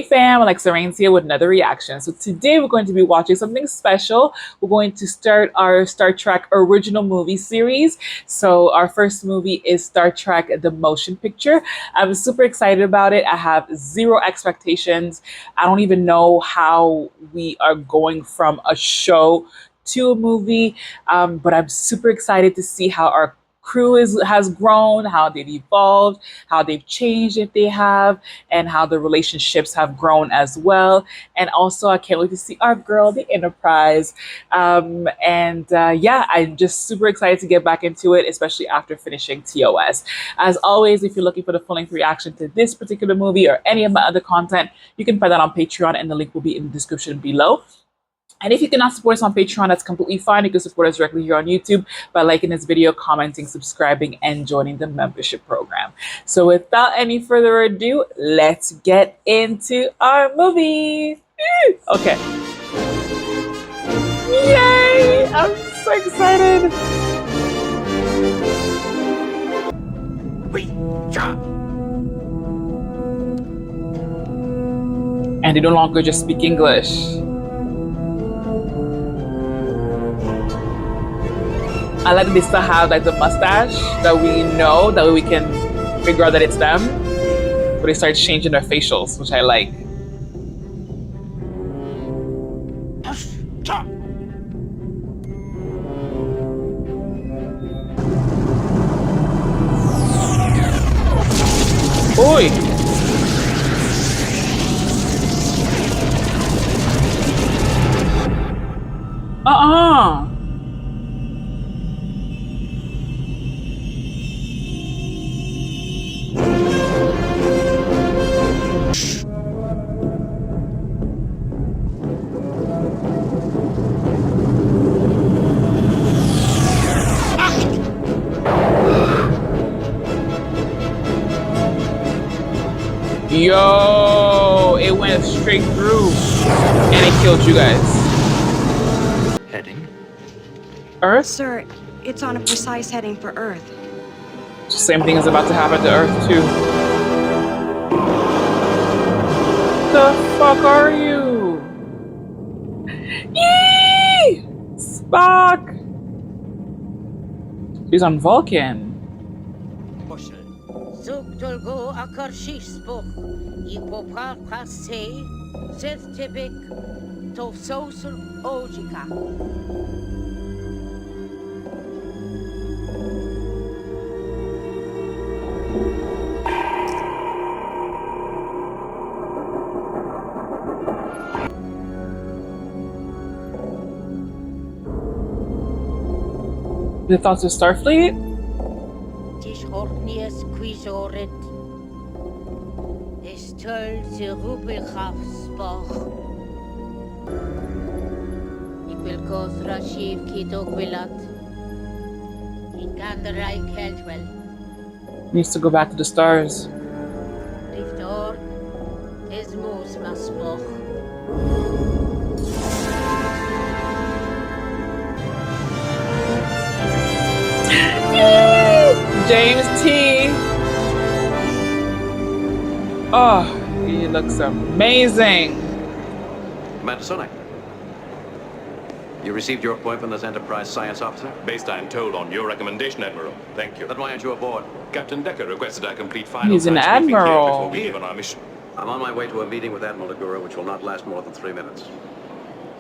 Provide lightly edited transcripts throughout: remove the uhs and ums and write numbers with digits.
fam, Alexxa Reacts here with another reaction. So today we're going to be watching something special. We're going to start our Star Trek original movie series. So our first movie is Star Trek The Motion Picture. I'm super excited about it. I have zero expectations. I don't even know how we are going from a show to a movie, but I'm super excited to see how our crew has grown, how they've evolved, how they've changed if they have, and how the relationships have grown as well. And also, I can't wait to see our girl, the Enterprise. Yeah, I'm just super excited to get back into it, especially after finishing TOS. As always, if you're looking for the full-length reaction to this particular movie or any of my other content, you can find that on Patreon, and the link will be in the description below. And if you cannot support us on Patreon, that's completely fine. You can support us directly here on YouTube by liking this video, commenting, subscribing, and joining the membership program. So without any further ado, let's get into our movie. Okay. Yay! I'm so excited. And they no longer just speak English. I like that they still have like the mustache that we know, that we can figure out that it's them. But they start changing their facials, which I like. Oi! Yo, it went straight through and it killed you guys. Heading? Earth? Sir, it's on a precise heading for Earth. Same thing is about to happen to Earth too. The fuck are you? Yee! Spock! He's on Vulcan. Sugdolgo akarshispo, ipopakase, zethibik, tofsosul ojika. The thoughts of Starfleet? Tishornius quisorit. Estul zerubelchafsbach. Ik wil kosra shiv kitogwilat. In ganderai keltwell. Needs to go back to the stars. Riftor is moos masboch. James T. Oh, he looks amazing. Commander Sonak, you received your appointment as Enterprise Science Officer? Based, I am told, on your recommendation, Admiral. Thank you. Then why aren't you aboard? Captain Decker requested I complete final He's an science briefing here admiral. before we leave on our mission. I'm on my way to a meeting with Admiral Agura, which will not last more than 3 minutes.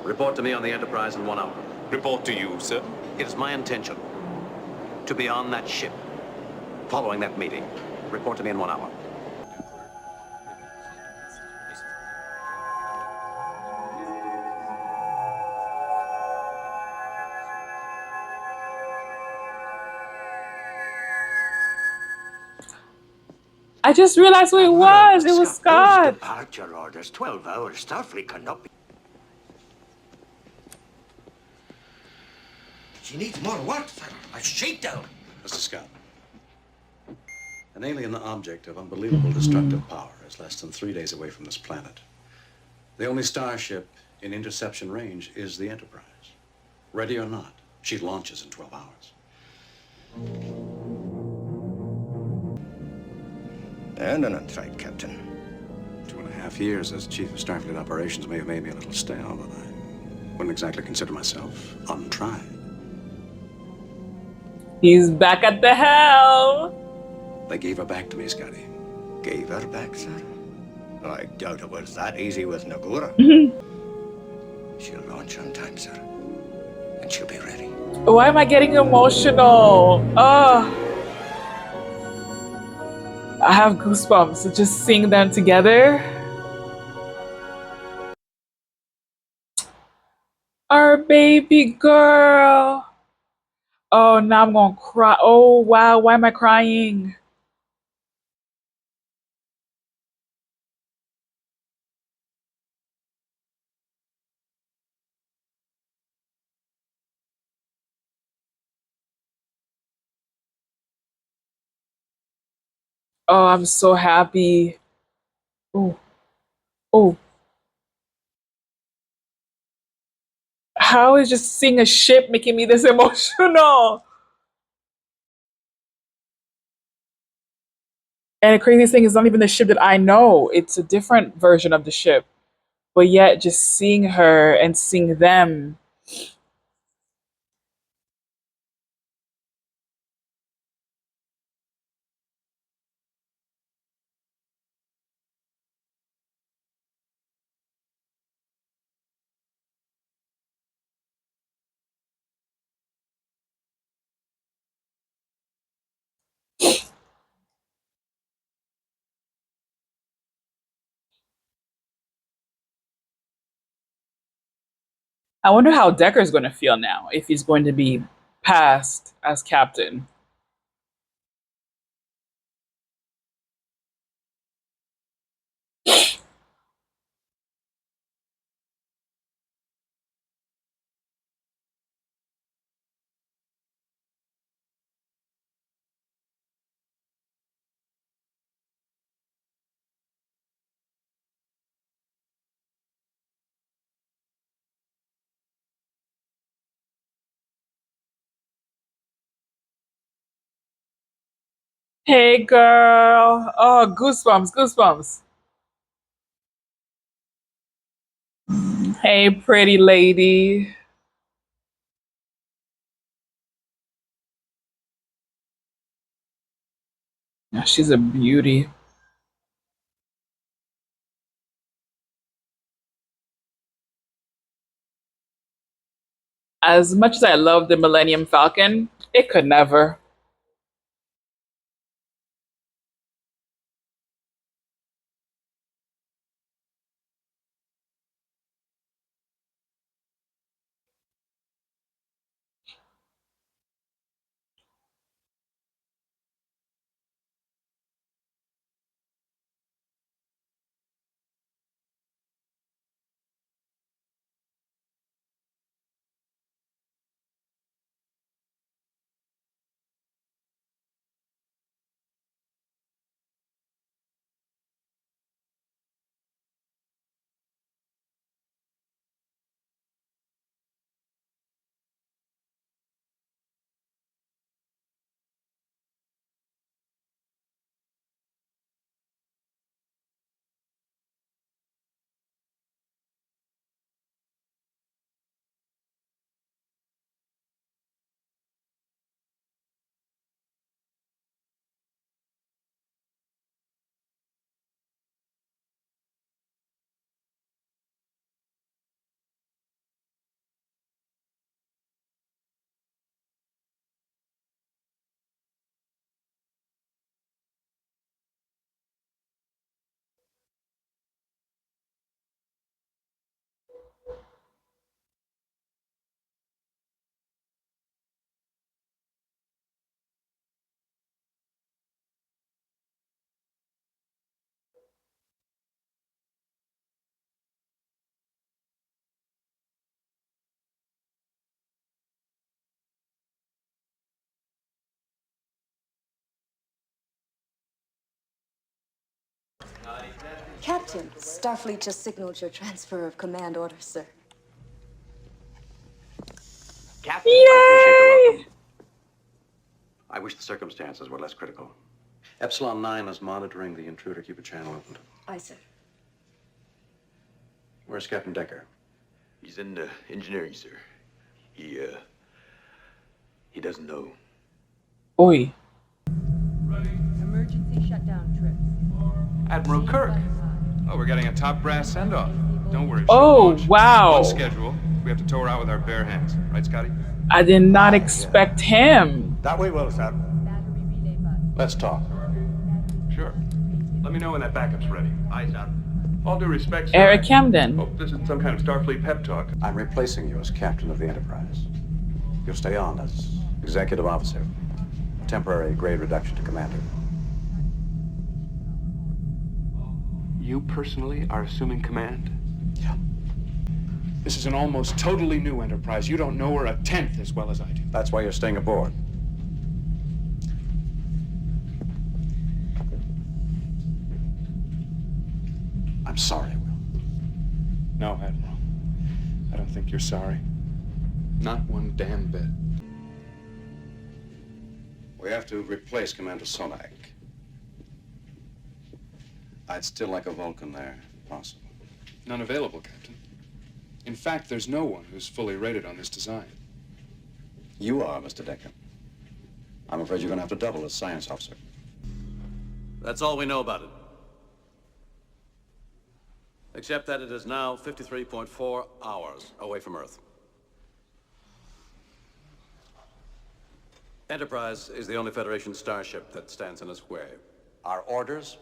Report to me on the Enterprise in 1 hour. Report to you, sir. It is my intention to be on that ship. Following that meeting, report to me in 1 hour. I just realized who it was. It was Scott. Departure orders, 12 hours. Starfleet cannot be. She needs more what? A shakedown. Mr. Scott, an alien object of unbelievable destructive power is less than 3 days away from this planet. The only starship in interception range is the Enterprise. Ready or not, she launches in 12 hours. And an untried, Captain. 2.5 2.5 years as Chief of Starfleet Operations may have made me a little stale, but I wouldn't exactly consider myself untried. He's back at the helm. They gave her back to me, Scotty. Gave her back, sir? I doubt it was that easy with Nagura. She'll launch on time, sir. And she'll be ready. Why am I getting emotional? Oh, I have goosebumps just seeing them together. Our baby girl. Oh, now I'm gonna cry. Oh, wow. Why am I crying? Oh, I'm so happy. Oh, oh. How is just seeing a ship making me this emotional? And the craziest thing is not even the ship that I know. It's a different version of the ship. But yet just seeing her and seeing them. I wonder how Decker's going to feel now if he's going to be passed as captain. Hey, girl. Oh, goosebumps, goosebumps. Hey, pretty lady. Yeah, she's a beauty. As much as I love the Millennium Falcon, it could never. Captain, Starfleet just signaled your transfer of command orders, sir. Captain, I appreciate the welcome. I wish the circumstances were less critical. Epsilon 9 is monitoring the intruder. Keep a channel open. Aye, sir. Where's Captain Decker? He's in the engineering, sir. He doesn't know. Oi. Emergency shutdown trips. Admiral Kirk. Oh, we're getting a top brass send-off. Don't worry. Oh, wow. On schedule. We have to tow her out with our bare hands. Right, Scotty? I did not expect him. That we will, sir. Battery relay button. Let's talk. Sure. Let me know when that backup's ready. Aye, sir. All due respect, sir. Eric Camden. Hope this isn't some kind of Starfleet pep talk. I'm replacing you as captain of the Enterprise. You'll stay on as executive officer. Temporary grade reduction to commander. You personally are assuming command? Yeah. This is an almost totally new Enterprise. You don't know her a tenth as well as I do. That's why you're staying aboard. I'm sorry, Will. No, Admiral. I don't think you're sorry. Not one damn bit. We have to replace Commander Sonak. I'd still like a Vulcan there, if possible. None available, Captain. In fact, there's no one who's fully rated on this design. You are, Mr. Decker. I'm afraid you're going to have to double as science officer. That's all we know about it. Except that it is now 53.4 hours away from Earth. Enterprise is the only Federation starship that stands in its way. Our orders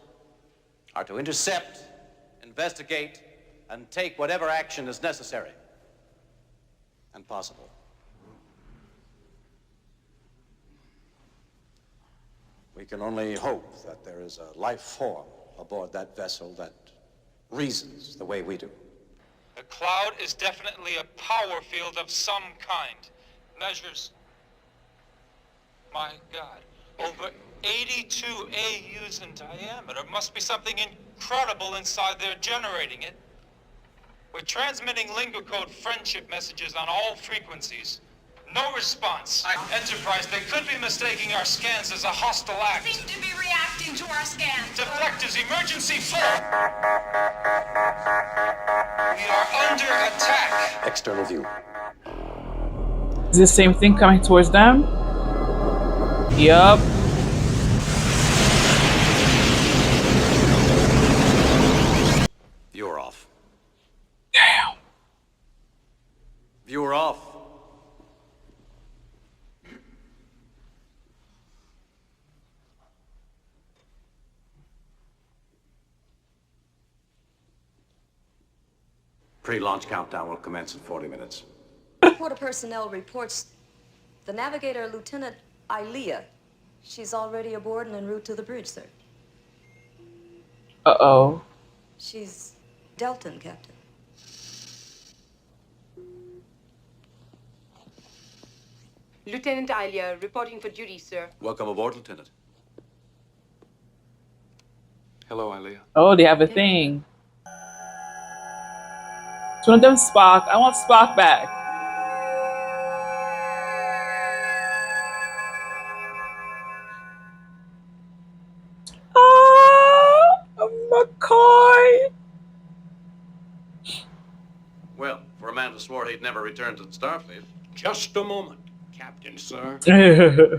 are to intercept, investigate, and take whatever action is necessary and possible. We can only hope that there is a life form aboard that vessel that reasons the way we do. The cloud is definitely a power field of some kind. Measures, my God, over 82 AUs in diameter. Must be something incredible inside there generating it. We're transmitting lingo code friendship messages on all frequencies. No response. Enterprise, they could be mistaking our scans as a hostile act. Seem to be reacting to our scans. Deflectors, emergency fire! We are under attack. External view. Is the same thing coming towards them? Yup. Viewer off. Damn. Viewer off. Pre-launch countdown will commence in 40 minutes. Reporter personnel reports the navigator, Lieutenant Ilea. She's already aboard and en route to the bridge, sir. Uh-oh. She's Delton, Captain. Lieutenant Ilea, reporting for duty, sir. Welcome aboard, Lieutenant. Hello, Ilea. Oh, they have a thing. It's one of them Spock. I want Spock back. McCoy. Well, for a man who swore he'd never return to the Starfleet. Just a moment, Captain, sir.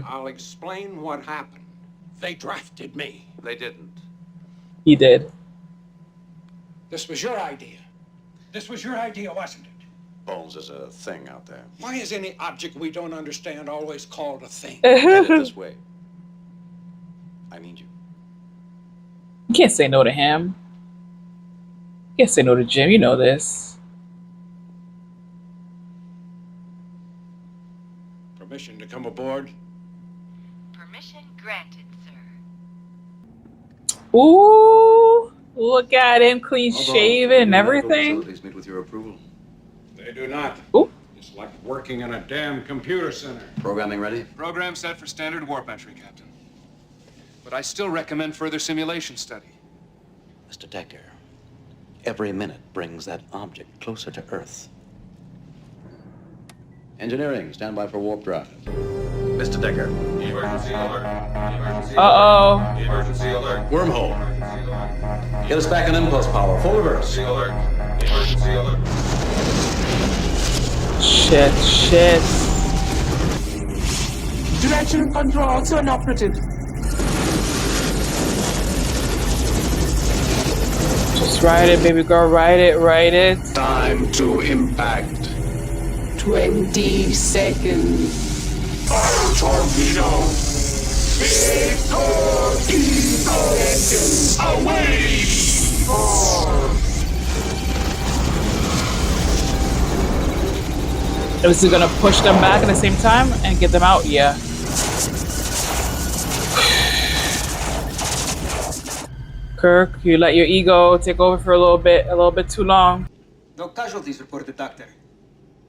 I'll explain what happened. They drafted me. They didn't. He did. This was your idea. This was your idea, wasn't it? Bones is a thing out there. Why is any object we don't understand always called a thing? Headed this way. I need you. You can't say no to him. You can't say no to Jim. You know this. Permission to come aboard? Permission granted, sir. Ooh, look at him, clean shaven and everything. Facilities meet with your approval. They do not. Ooh. It's like working in a damn computer center. Programming ready? Program set for standard warp entry, Captain. But I still recommend further simulation study. Mr. Decker, every minute brings that object closer to Earth. Engineering, stand by for warp drive. Mr. Decker. Emergency alert. Emergency Uh-oh. alert. Emergency alert. Wormhole. Get us back on impulse power. Full reverse. Emergency alert. Emergency together. Shit. Direction control to an operative. Just ride it, baby girl. Ride it. Time to impact. 20 seconds. Fire torpedo. Big torpedo. Seconds away. 4. Is he gonna push them back at the same time and get them out? Yeah. Kirk, you let your ego take over for a little bit too long. No casualties reported, Doctor.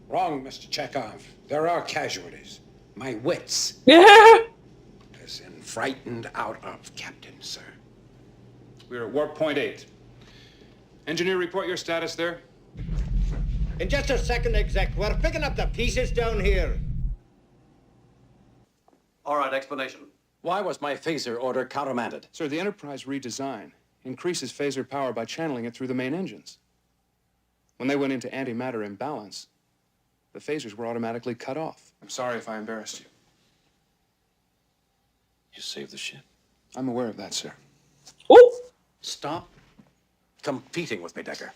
Wrong, Mr. Chekhov. There are casualties. My wits. Yeah. As in frightened out of, Captain, sir. We're at warp point 8. Engineer, report your status there. In just a second, Exec. We're picking up the pieces down here. All right, explanation. Why was my phaser order countermanded? Sir, the Enterprise redesign increases phaser power by channeling it through the main engines. When they went into antimatter imbalance, the phasers were automatically cut off. I'm sorry if I embarrassed you. You saved the ship. I'm aware of that, sir. Oh! Stop competing with me, Decker.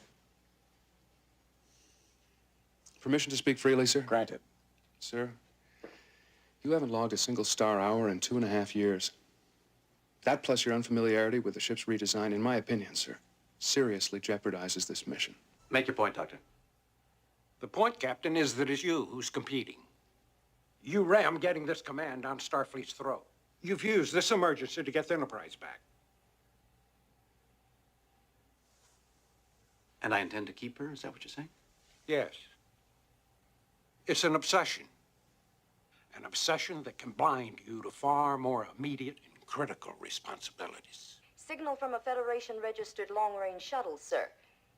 Permission to speak freely, sir? Granted. Sir, you haven't logged a single star hour in 2.5 years. That plus your unfamiliarity with the ship's redesign, in my opinion, sir, seriously jeopardizes this mission. Make your point, Doctor. The point, Captain, is that it's you who's competing. You ram getting this command down Starfleet's throat. You've used this emergency to get the Enterprise back. And I intend to keep her? Is that what you're saying? Yes. It's an obsession. An obsession that can bind you to far more immediate and critical responsibilities. Signal from a Federation-registered long-range shuttle, sir.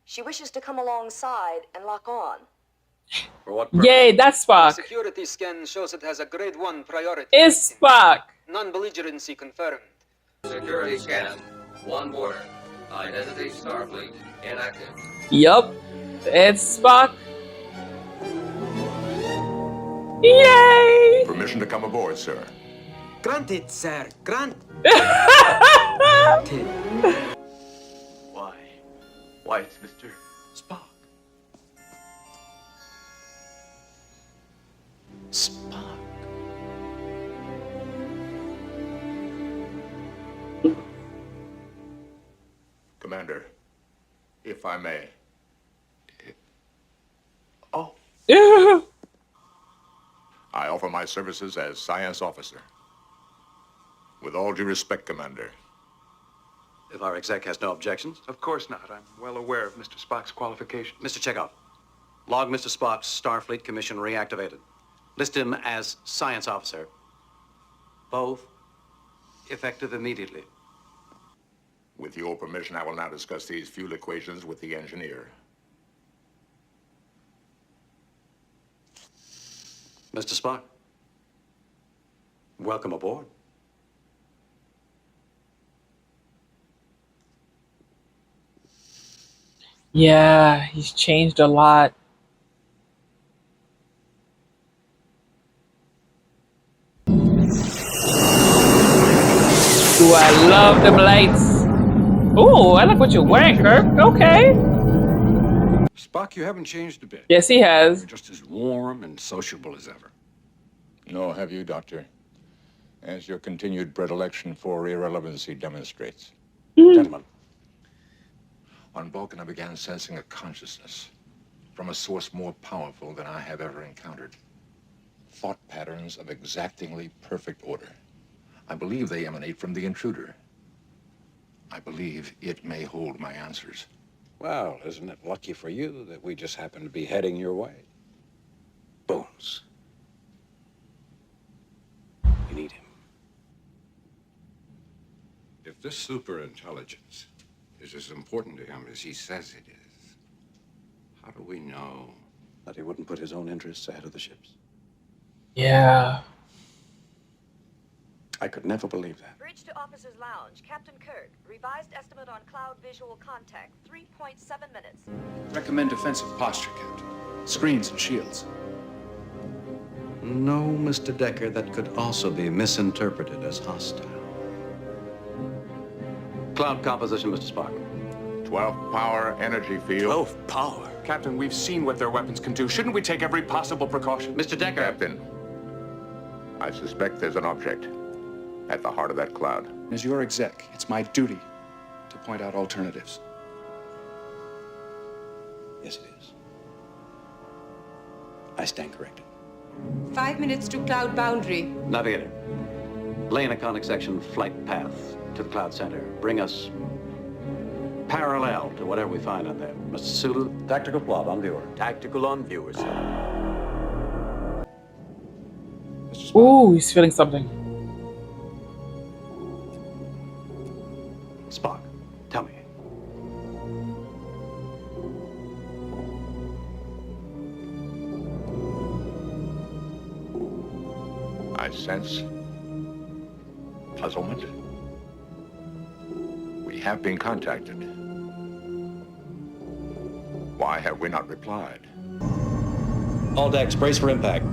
She wishes to come alongside and lock on. For what purpose? Yay, that's Spock. Security scan shows it has a grade 1 priority. It's Spock. Non-belligerency confirmed. Security scan. One border. Identity Starfleet. Inactive. Yup. It's Spock. Yay! Permission to come aboard, sir. Granted, sir. Granted. Why? Why, it's Mr. Spock. Spock. Commander, if I may. Oh. I offer my services as science officer. With all due respect, Commander. If our exec has no objections. Of course not. I'm well aware of Mr. Spock's qualifications. Mr. Chekhov, log Mr. Spock's Starfleet Commission reactivated. List him as science officer. Both effective immediately. With your permission, I will now discuss these fuel equations with the engineer. Mr. Spock, welcome aboard. Yeah, he's changed a lot. Ooh, I love them lights. Ooh, I like what you're wearing, Kirk. Okay. Spock, you haven't changed a bit. Yes, he has. You're just as warm and sociable as ever. No, have you, Doctor? As your continued predilection for irrelevancy demonstrates. Gentlemen. On Vulcan, I began sensing a consciousness from a source more powerful than I have ever encountered. Thought patterns of exactingly perfect order. I believe they emanate from the intruder. I believe it may hold my answers. Well, isn't it lucky for you that we just happen to be heading your way? Bones. You need him. If this superintelligence is as important to him as he says it is, how do we know That he wouldn't put his own interests ahead of the ship's. Yeah. I could never believe that. Bridge to Officer's Lounge. Captain Kirk. Revised estimate on cloud visual contact. 3.7 minutes. Recommend defensive posture, Captain. Screens and shields. No, Mr. Decker, that could also be misinterpreted as hostile. Cloud composition, Mr. Spock. 12 power energy field. 12 power. Captain, we've seen what their weapons can do. Shouldn't we take every possible precaution? Mr. Decker. Captain, I suspect there's an object at the heart of that cloud. As your exec, it's my duty to point out alternatives. Yes, it is. I stand corrected. 5 minutes to cloud boundary. Navigator, lay in a conic section flight path to the cloud center. Bring us parallel to whatever we find on there. Mr. Sulu, tactical plot on viewer. Tactical on viewer, sir. Ooh, he's feeling something. Spock, tell me. I sense puzzlement. We have been contacted. Why have we not replied? All decks, brace for impact.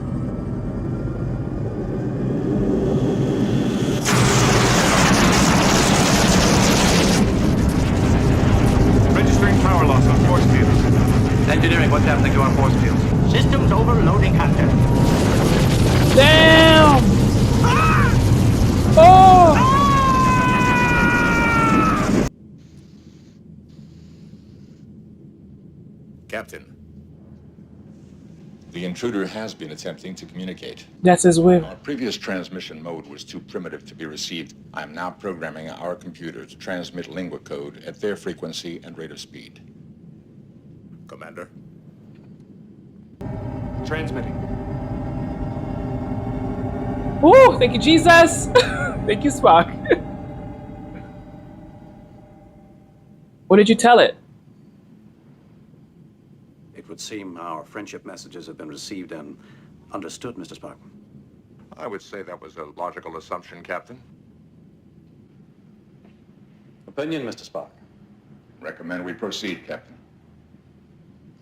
Registering power loss on force fields. Engineering, what's happening to our force fields? Systems overloading, Captain. Damn! Oh! Captain, the intruder has been attempting to communicate. That's his will. Our previous transmission mode was too primitive to be received. I am now programming our computer to transmit lingua code at their frequency and rate of speed. Commander? Transmitting. Ooh, thank you, Jesus. Thank you, Spock. What did you tell it? It would seem our friendship messages have been received and understood, Mr. Spock. I would say that was a logical assumption, Captain. Opinion, Mr. Spock. Recommend we proceed, Captain.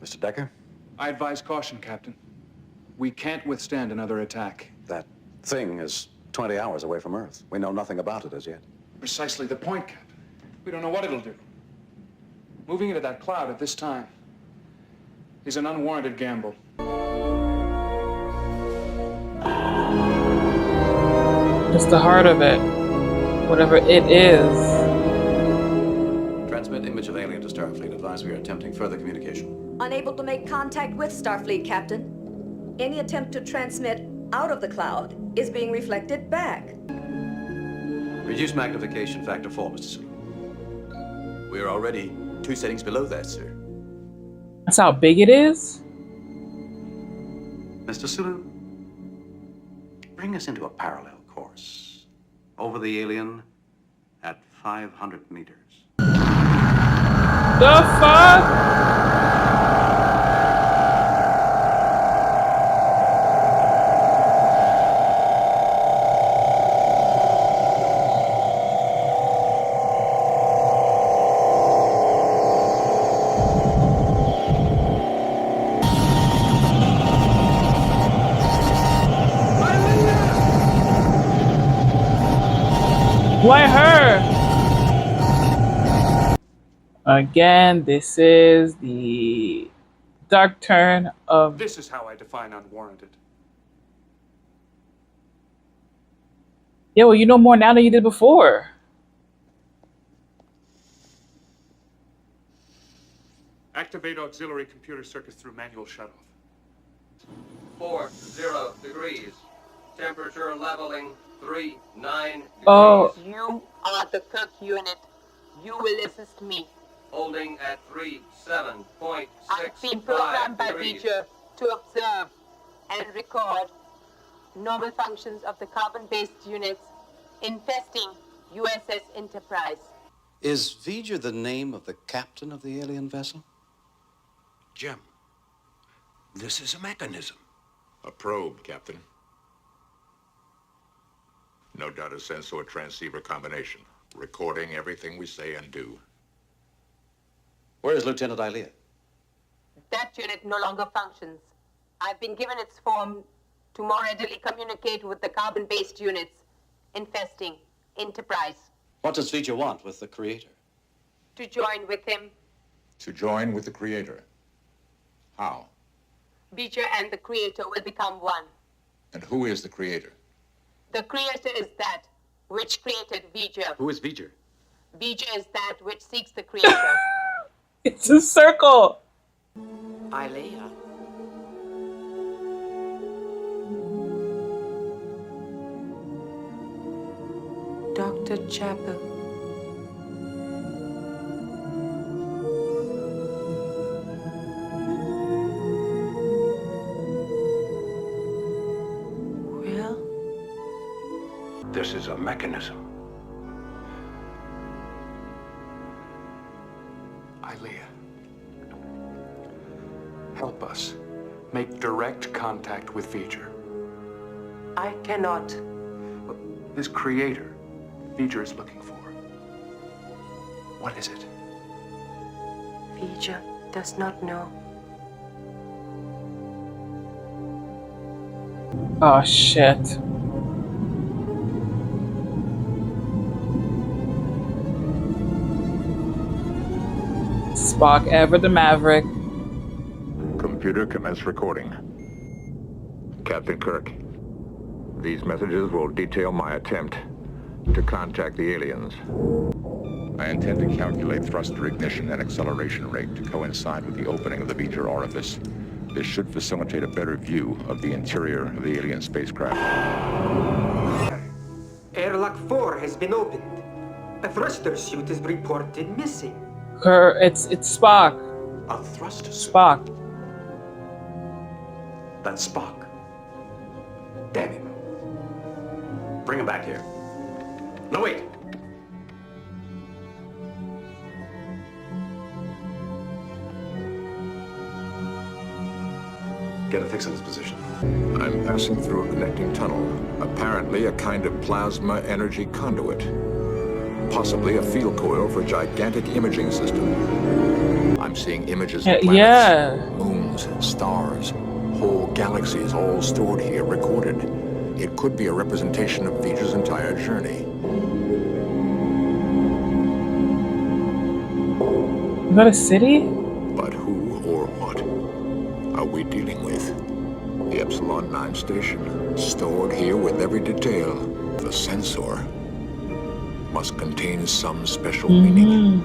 Mr. Decker? I advise caution, Captain. We can't withstand another attack. That thing is 20 hours away from Earth. We know nothing about it as yet. Precisely the point, Captain. We don't know what it'll do. Moving into that cloud at this time is an unwarranted gamble. Just the heart of it. Whatever it is. Transmit image of alien to Starfleet. Advise we are attempting further communication. Unable to make contact with Starfleet, Captain. Any attempt to transmit out of the cloud is being reflected back. Reduce magnification factor 4, Mr. Sulu. We're already 2 settings below that, sir. That's how big it is? Mr. Sulu, bring us into a parallel course. Over the alien at 500 meters. The fuck? Why her? Again, this is the dark turn of... This is how I define unwarranted. Yeah, well, you know more now than you did before. Activate auxiliary computer circuits through manual shutoff. 40 degrees. Temperature leveling 39 degrees. Oh. You are the Kirk unit. You will assist me. Holding at 37.65 I've been programmed by degrees. Beecher to observe and record normal functions of the carbon-based units infesting USS Enterprise. Is V'ger the name of the captain of the alien vessel? Jim, this is a mechanism. A probe, Captain. No data sensor transceiver combination. Recording everything we say and do. Where is Lieutenant Ilea? That unit no longer functions. I've been given its form to more readily communicate with the carbon-based units infesting Enterprise. What does Vija want with the Creator? To join with him, To join with the Creator. How? Vija and the Creator will become one. And who is the Creator? The Creator is that which created Vija. Who is Vija? Vija is that which seeks the Creator. It's a circle. Ilea. Dr. Chapel. Well? This is a mechanism. Ilea, help us make direct contact with V'ger. I cannot. This creator V'ger is looking for. What is it? Vija does not know. Oh shit. Spock, ever the Maverick. Computer, commence recording. Captain Kirk, these messages will detail my attempt to contact the aliens. I intend to calculate thruster ignition and acceleration rate to coincide with the opening of the V'ger orifice. This should facilitate a better view of the interior of the alien spacecraft. Airlock 4 has been opened. A thruster suit is reported missing. It's Spock. A thruster suit? Spock. That's Spock. Damn him. Bring him back here. No, wait. Get a fix on his position. I'm passing through a connecting tunnel, apparently a kind of plasma energy conduit. Possibly a field coil for a gigantic imaging system. I'm seeing images of planets, moons, stars, whole galaxies all stored here, recorded. It could be a representation of V'ger's entire journey. Is that a city? But who or what are we dealing with? The Epsilon 9 station, stored here with every detail. The sensor must contain some special meaning.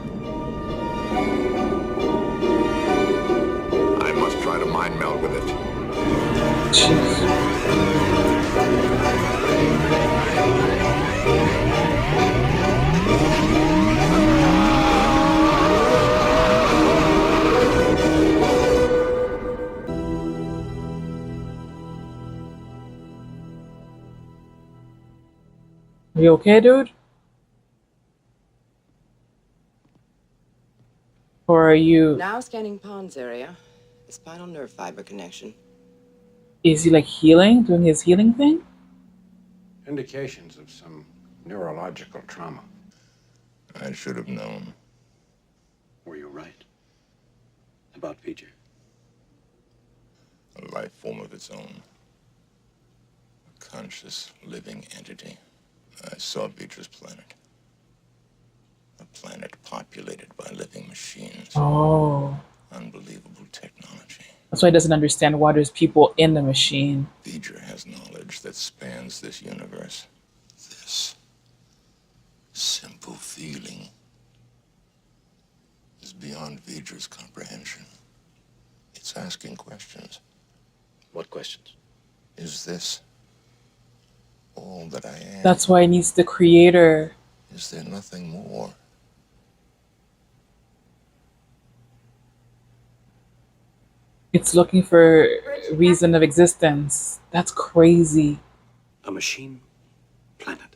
I must try to mind meld with it. Are you okay, dude? Or are you... Now scanning Pond's area. A spinal nerve fiber connection. Is he like healing? Doing his healing thing? Indications of some neurological trauma. I should have known. Were you right? About V'ger? A life form of its own. A conscious, living entity. I saw V'ger's planet. A planet populated by living machines. Oh. Unbelievable technology. That's why he doesn't understand why there's people in the machine. V'ger has knowledge that spans this universe. This simple feeling is beyond V'ger's comprehension. It's asking questions. What questions? Is this all that I am? That's why he needs the creator. Is there nothing more? It's looking for reason of existence. That's crazy. A machine planet.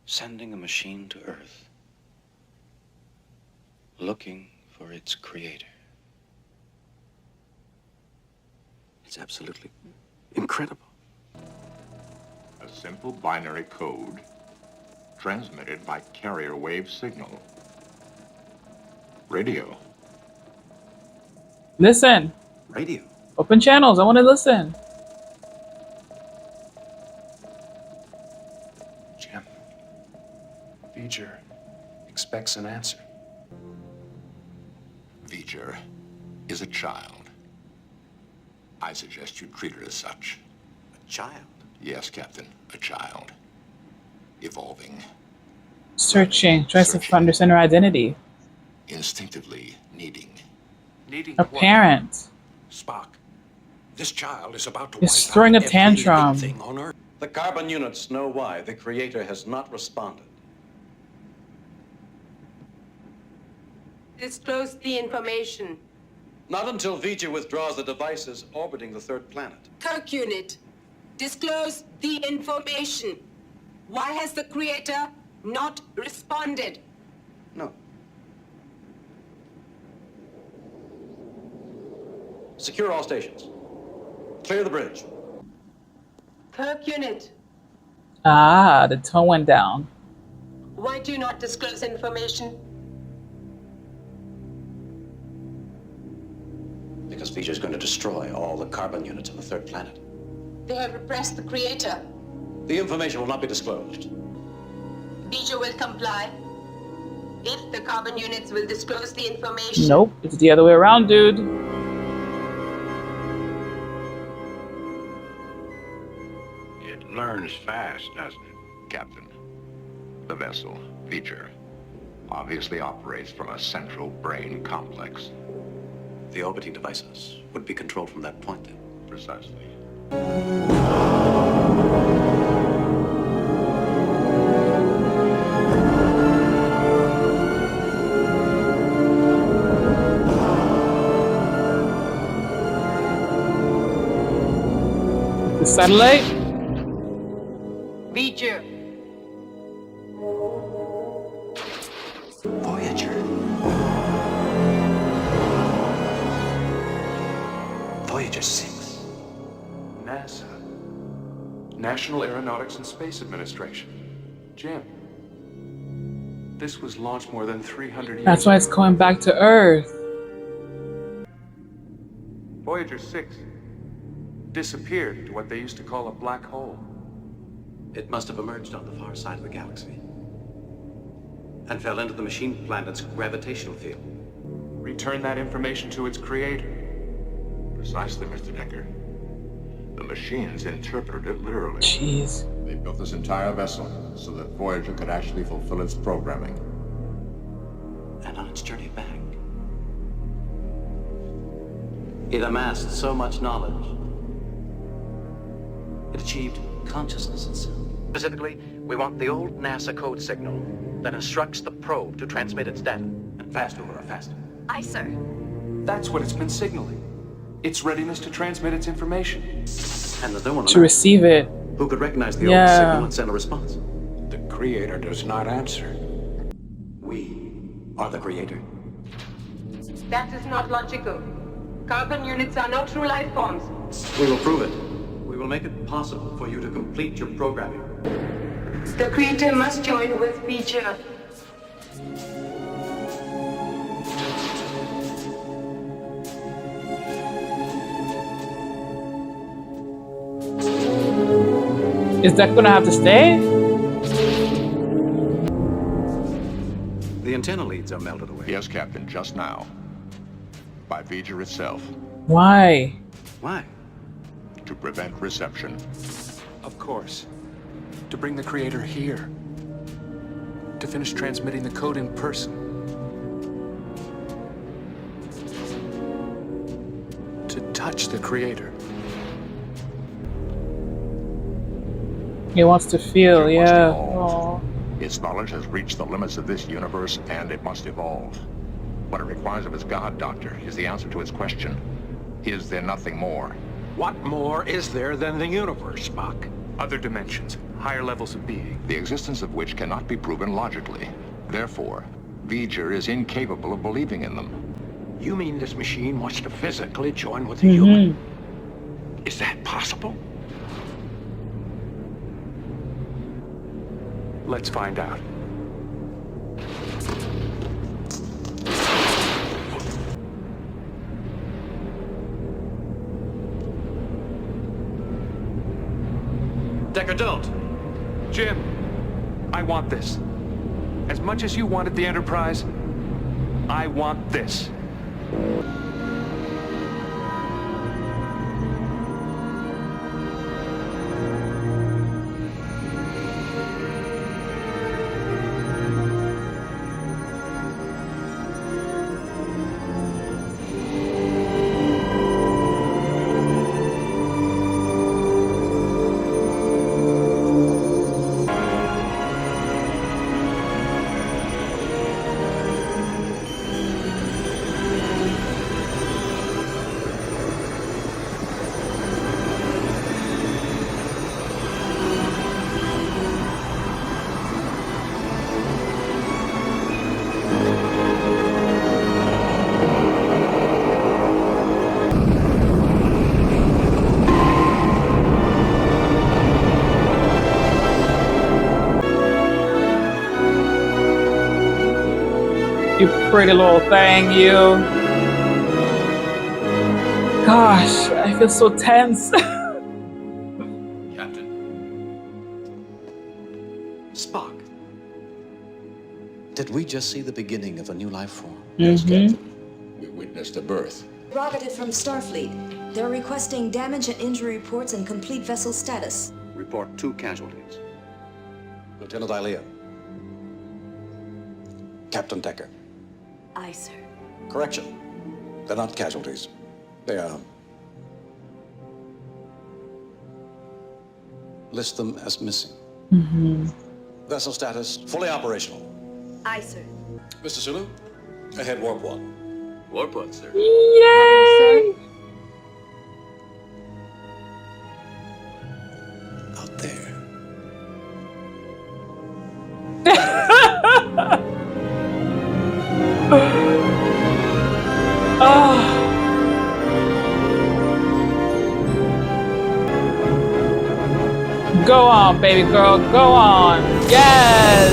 Sending a machine to Earth. Looking for its creator. It's absolutely incredible. A A simple binary code transmitted by carrier wave signal. Radio. Listen. Radio. Open channels. I want to listen. Jim. V'ger expects an answer. V'ger is a child. I suggest you treat her as such. A child? Yes, Captain, a child. Evolving. Searching. Tries to understand her identity. Instinctively needing. A parent. Spock, this child is about to Is throwing a tantrum. everything on Earth. The carbon units know why the Creator has not responded. Disclose the information. Not until V'ger withdraws the devices orbiting the third planet. Kirk unit, disclose the information. Why has the Creator not responded? No. Secure all stations. Clear the bridge. Kirk unit, Ah, the tone went down. why do you not disclose information? Because V'ger is going to destroy all the carbon units on the third planet. They have repressed the Creator. The information will not be disclosed. V'ger will comply if the carbon units will disclose the information. Nope, it's the other way around, dude. It learns fast, doesn't it? Captain, the vessel, V'ger, obviously operates from a central brain complex. The orbiting devices would be controlled from that point, then. Precisely. The satellite? V'ger. Voyager. Voyager 6. NASA. National Aeronautics and Space Administration. Jim. This was launched more than 300 years That's why it's ago. going back to Earth. Voyager 6 disappeared into what they used to call a black hole. It must have emerged on the far side of the galaxy and fell into the machine planet's gravitational field. Return that information to its creator. Precisely, Mr. Decker. The machines interpreted it literally. Jeez. They built this entire vessel so that Voyager could actually fulfill its programming. And on its journey back, it amassed so much knowledge. It achieved consciousness itself. Specifically, we want the old NASA code signal that instructs the probe to transmit its data. And faster or faster. Aye, sir. That's what it's been signaling. Its readiness to transmit its information. And there's no one on To Earth receive it. who could recognize the Yeah. old signal and send a response. The Creator does not answer. We are the Creator. That is not logical. Carbon units are not true life forms. We will prove it. We will make it possible for you to complete your programming. The Creator must join with V'ger. Is that gonna have to stay? The antenna leads are melted away. Yes, Captain, just now. By V'ger itself. Why? Why? To prevent reception. Of course. To bring the Creator here. To finish transmitting the code in person. To touch the Creator. He wants to feel, It must yeah. evolve. Aw. Its knowledge has reached the limits of this universe, and it must evolve. What it requires of its God, Doctor, is the answer to its question. Is there nothing more? What more is there than the universe, Spock? Other dimensions, higher levels of being. The existence of which cannot be proven logically. Therefore, V'ger is incapable of believing in them. You mean this machine wants to physically join with a human? Is that possible? Let's find out. Decker, don't. Jim, I want this. As much as you wanted the Enterprise, I want this. You pretty little thing, you. Gosh, I feel so tense. Captain. Spock. Did we just see the beginning of a new life form? Yes, Captain. We witnessed a birth. Prerogative from Starfleet. They're requesting damage and injury reports and complete vessel status. Report 2 casualties. Lieutenant Ilea. Captain Decker. Aye, sir. Correction. They're not casualties. They are... List them as missing. Vessel status, fully operational. Aye, sir. Mr. Sulu, ahead warp 1. Warp 1, sir. Yay! Out there. Oh. Go on, baby girl, go on. Yes!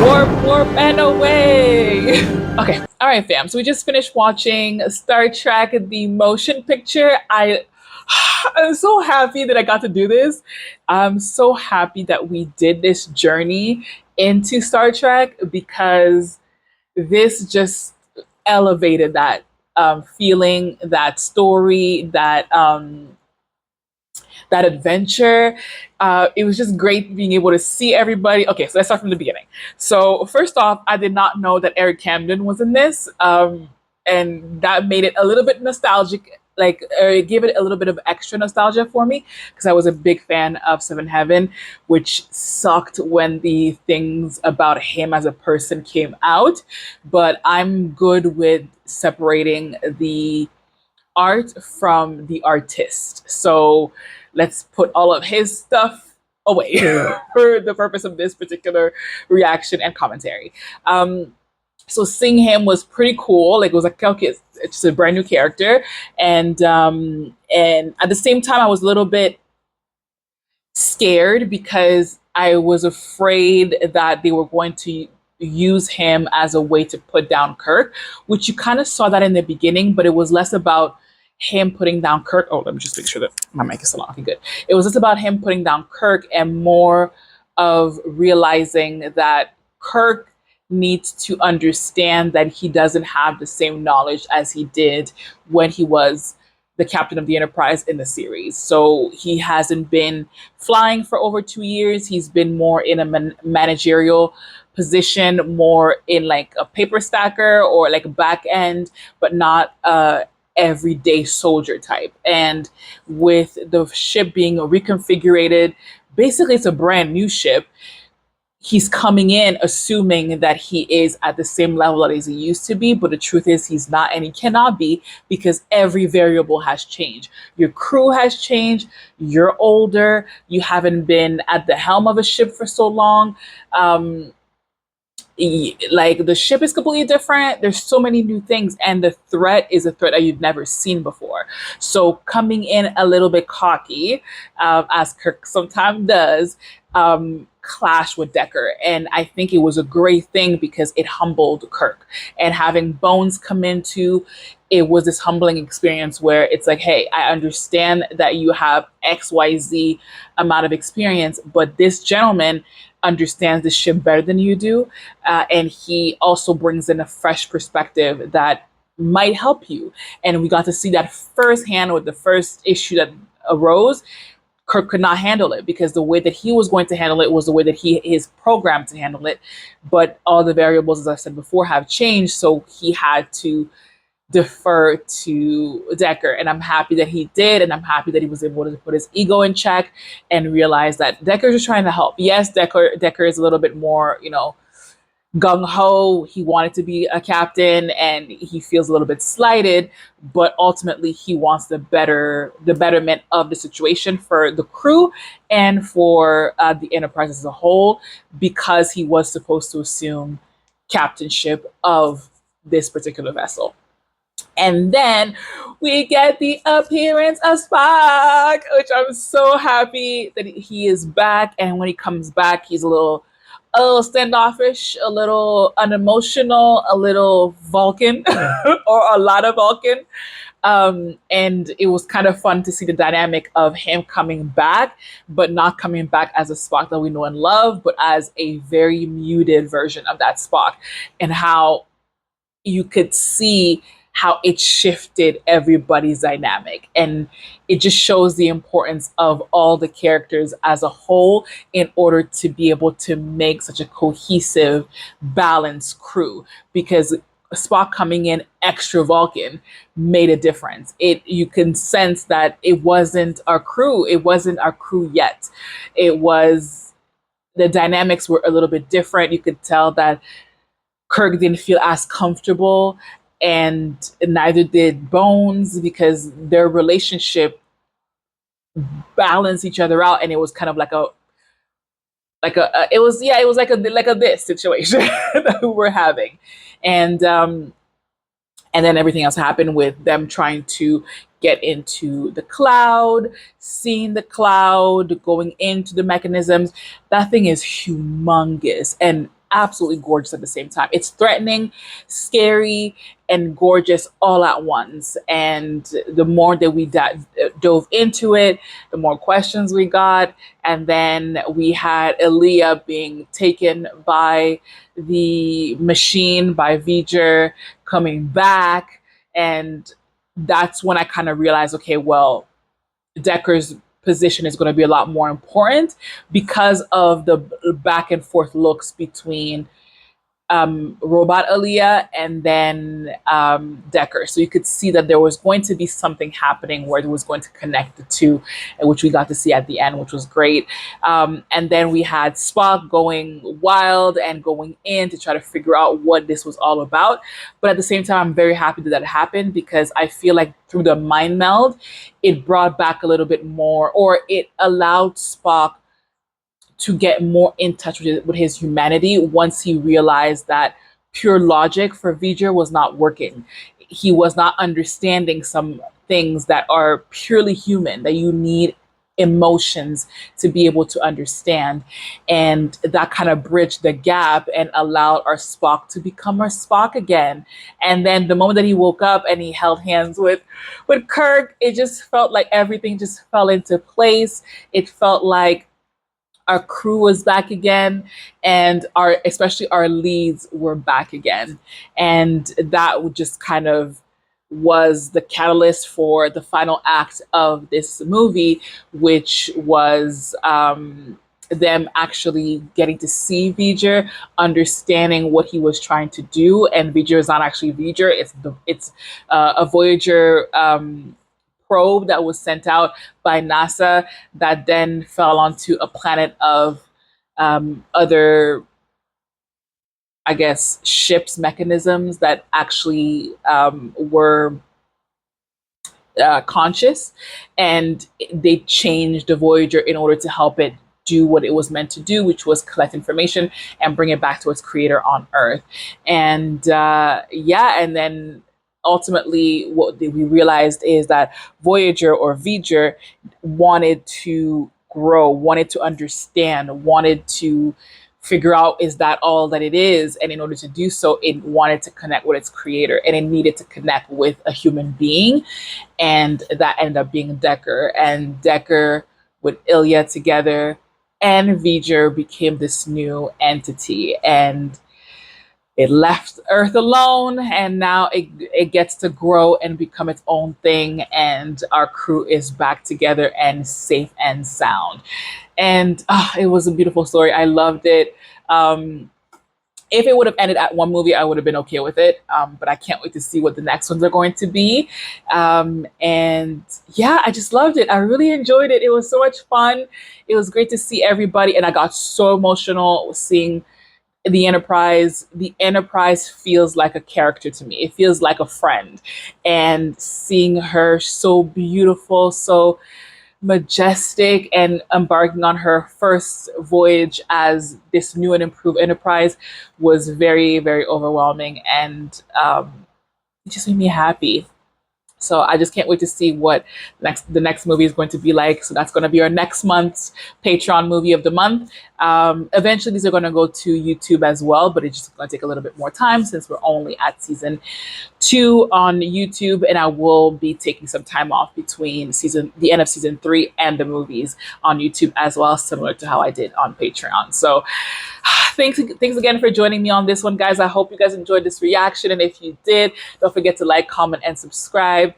Warp, warp, and away! Okay, all right, fam. So we just finished watching Star Trek, the motion picture. I'm so happy that I got to do this. I'm so happy that we did this journey into Star Trek because this just elevated that feeling, that story, that adventure. It was just great being able to see everybody. Okay, so let's start from the beginning. So first off, I did not know that Eric Camden was in this, and that made it a little bit nostalgic. Like, it gave it a little bit of extra nostalgia for me because I was a big fan of Seven Heaven, which sucked when the things about him as a person came out. But I'm good with separating the art from the artist. So let's put all of his stuff away for the purpose of this particular reaction and commentary. So seeing him was pretty cool. Like, it was like, okay, it's just a brand new character. And at the same time, I was a little bit scared because I was afraid that they were going to use him as a way to put down Kirk, which you kind of saw that in the beginning, but it was less about him putting down Kirk. Oh, let me just make sure that my mic is still on. Okay, good. It was just about him putting down Kirk and more of realizing that Kirk needs to understand that he doesn't have the same knowledge as he did when he was the captain of the Enterprise in the series. So he hasn't been flying for over 2 years. He's been more in a managerial position, more in like a paper stacker or like a back end, but not everyday soldier type. And with the ship being reconfigured, basically it's a brand new ship. He's coming in assuming that he is at the same level that he used to be, but the truth is he's not, and he cannot be, because every variable has changed. Your crew has changed, you're older, you haven't been at the helm of a ship for so long. like the ship is completely different. There's so many new things, and the threat is a threat that you've never seen before. So coming in a little bit cocky, as Kirk sometimes does, clash with Decker. And I think it was a great thing because it humbled Kirk. And having Bones come into it was this humbling experience where it's like, hey, I understand that you have XYZ amount of experience, but this gentleman understands the ship better than you do. And he also brings in a fresh perspective that might help you. And we got to see that firsthand with the first issue that arose. Kirk could not handle it because the way that he was going to handle it was the way that he is programmed to handle it. But all the variables, as I said before, have changed. So he had to defer to Decker. And I'm happy that he did. And I'm happy that he was able to put his ego in check and realize that Decker's just trying to help. Yes, Decker is a little bit more, gung-ho. He wanted to be a captain and he feels a little bit slighted, but ultimately he wants the betterment of the situation for the crew and for the Enterprise as a whole, because he was supposed to assume captainship of this particular vessel. And then we get the appearance of Spock, which I'm so happy that he is back. And when he comes back, he's a little standoffish, a little unemotional, a little Vulcan, or a lot of Vulcan. And it was kind of fun to see the dynamic of him coming back, but not coming back as a Spock that we know and love, but as a very muted version of that Spock, and how you could see how it shifted everybody's dynamic. And it just shows the importance of all the characters as a whole in order to be able to make such a cohesive, balanced crew. Because Spock coming in extra Vulcan made a difference. You can sense that it wasn't our crew. It wasn't our crew yet. The dynamics were a little bit different. You could tell that Kirk didn't feel as comfortable, and neither did Bones, because their relationship balanced each other out, and it was kind of like it was like a this situation that we were having, and then everything else happened with them trying to get into the cloud, seeing the cloud, going into the mechanisms. That thing is humongous and absolutely gorgeous at the same time. It's threatening, scary, and gorgeous all at once. And the more that we dove into it, the more questions we got. And then we had Alia being taken by the machine, by V'ger, coming back. And that's when I kind of realized, okay, well, Decker's position is going to be a lot more important because of the back and forth looks between Robot Alia and then Decker. So you could see that there was going to be something happening where it was going to connect the two, which we got to see at the end, which was great. And then we had Spock going wild and going in to try to figure out what this was all about. But at the same time, I'm very happy that happened, because I feel like through the mind meld, it brought back a little bit more, or it allowed Spock to get more in touch with his humanity once he realized that pure logic for V'ger was not working. He was not understanding some things that are purely human, that you need emotions to be able to understand. And that kind of bridged the gap and allowed our Spock to become our Spock again. And then the moment that he woke up and he held hands with Kirk, it just felt like everything just fell into place. It felt like our crew was back again, and especially our leads were back again. And that would just kind of was the catalyst for the final act of this movie, which was them actually getting to see V'ger, understanding what he was trying to do. And V'ger is not actually V'ger; it's a Voyager probe that was sent out by NASA that then fell onto a planet of other, I guess, ships mechanisms that actually were conscious, and they changed the Voyager in order to help it do what it was meant to do, which was collect information and bring it back to its creator on Earth. And and then ultimately what we realized is that Voyager or V'ger wanted to grow, wanted to understand, wanted to figure out, is that all that it is? And in order to do so, it wanted to connect with its creator, and it needed to connect with a human being. And that ended up being Decker. And Decker with Ilya together and V'ger became this new entity. And it left Earth alone, and now it gets to grow and become its own thing. And our crew is back together and safe and sound. And it was a beautiful story. I loved it. If it would have ended at one movie, I would have been okay with it. But I can't wait to see what the next ones are going to be. And yeah, I just loved it. I really enjoyed it. It was so much fun. It was great to see everybody. And I got so emotional seeing the Enterprise. The Enterprise feels like a character to me. It feels like a friend. And seeing her so beautiful, so majestic, and embarking on her first voyage as this new and improved Enterprise was very, very overwhelming. And it just made me happy. So I just can't wait to see what the next movie is going to be like. So that's going to be our next month's Patreon movie of the month. Eventually, these are going to go to YouTube as well, but it's just going to take a little bit more time since we're only at season 2 on YouTube, and I will be taking some time off between the end of season 3 and the movies on YouTube as well, similar to how I did on Patreon. So thanks again for joining me on this one, guys. I hope you guys enjoyed this reaction, and if you did, don't forget to like, comment, and subscribe.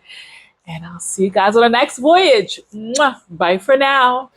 And I'll see you guys on the next voyage. Mwah! Bye for now.